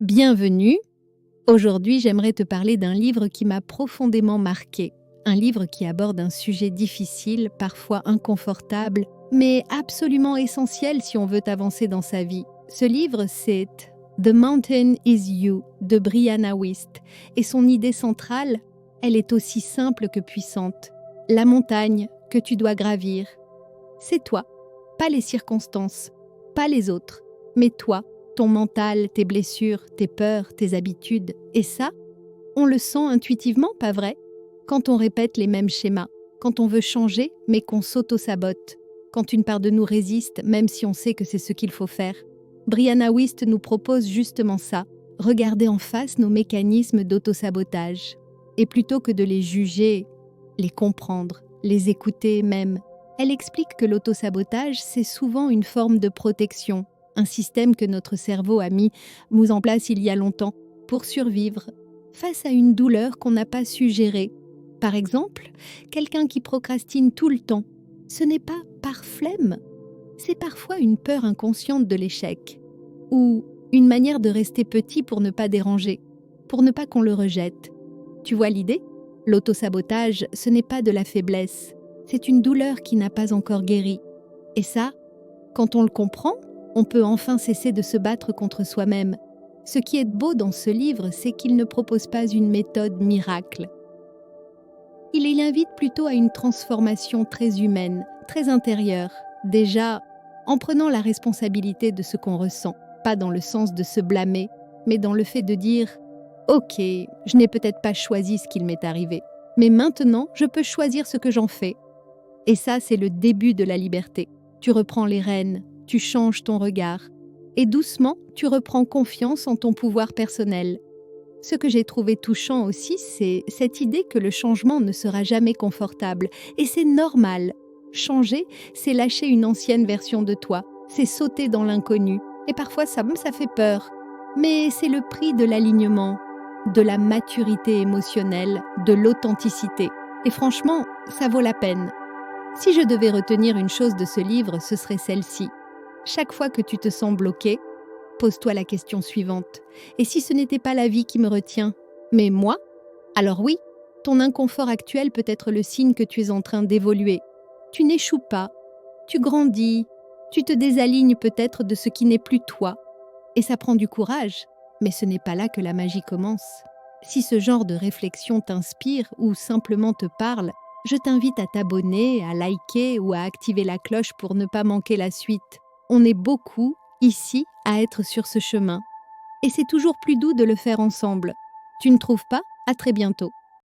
Bienvenue. Aujourd'hui, j'aimerais te parler d'un livre qui m'a profondément marqué. Un livre qui aborde un sujet difficile, parfois inconfortable, mais absolument essentiel si on veut avancer dans sa vie. Ce livre, c'est The Mountain is You de Brianna Wiest. Et son idée centrale, elle est aussi simple que puissante. La montagne que tu dois gravir, c'est toi, pas les circonstances, pas les autres, mais toi, ton mental, tes blessures, tes peurs, tes habitudes. Et ça, on le sent intuitivement, pas vrai? Quand on répète les mêmes schémas, quand on veut changer, mais qu'on s'auto-sabote, quand une part de nous résiste, même si on sait que c'est ce qu'il faut faire. Brianna Wiest nous propose justement ça, regarder en face nos mécanismes d'auto-sabotage. Et plutôt que de les juger, les comprendre, les écouter même, elle explique que l'auto-sabotage, c'est souvent une forme de protection, un système que notre cerveau a mis en place il y a longtemps pour survivre face à une douleur qu'on n'a pas su gérer. Par exemple, quelqu'un qui procrastine tout le temps, ce n'est pas par flemme, c'est parfois une peur inconsciente de l'échec ou une manière de rester petit pour ne pas déranger, pour ne pas qu'on le rejette. Tu vois l'idée? L'auto-sabotage, ce n'est pas de la faiblesse, c'est une douleur qui n'a pas encore guéri. Et ça, quand on le comprend, on peut enfin cesser de se battre contre soi-même. Ce qui est beau dans ce livre, c'est qu'il ne propose pas une méthode miracle. Il y invite plutôt à une transformation très humaine, très intérieure, déjà en prenant la responsabilité de ce qu'on ressent, pas dans le sens de se blâmer, mais dans le fait de dire « Ok, je n'ai peut-être pas choisi ce qu'il m'est arrivé, mais maintenant je peux choisir ce que j'en fais. » Et ça, c'est le début de la liberté. Tu reprends les rênes, tu changes ton regard. Et doucement, tu reprends confiance en ton pouvoir personnel. Ce que j'ai trouvé touchant aussi, c'est cette idée que le changement ne sera jamais confortable. Et c'est normal. Changer, c'est lâcher une ancienne version de toi. C'est sauter dans l'inconnu. Et parfois, ça fait peur. Mais c'est le prix de l'alignement, de la maturité émotionnelle, de l'authenticité. Et franchement, ça vaut la peine. Si je devais retenir une chose de ce livre, ce serait celle-ci. Chaque fois que tu te sens bloqué, pose-toi la question suivante. Et si ce n'était pas la vie qui me retient, mais moi? Alors oui, ton inconfort actuel peut être le signe que tu es en train d'évoluer. Tu n'échoues pas, tu grandis, tu te désalignes peut-être de ce qui n'est plus toi. Et ça prend du courage, mais ce n'est pas là que la magie commence. Si ce genre de réflexion t'inspire ou simplement te parle, je t'invite à t'abonner, à liker ou à activer la cloche pour ne pas manquer la suite. On est beaucoup, ici, à être sur ce chemin. Et c'est toujours plus doux de le faire ensemble. Tu ne trouves pas? À très bientôt.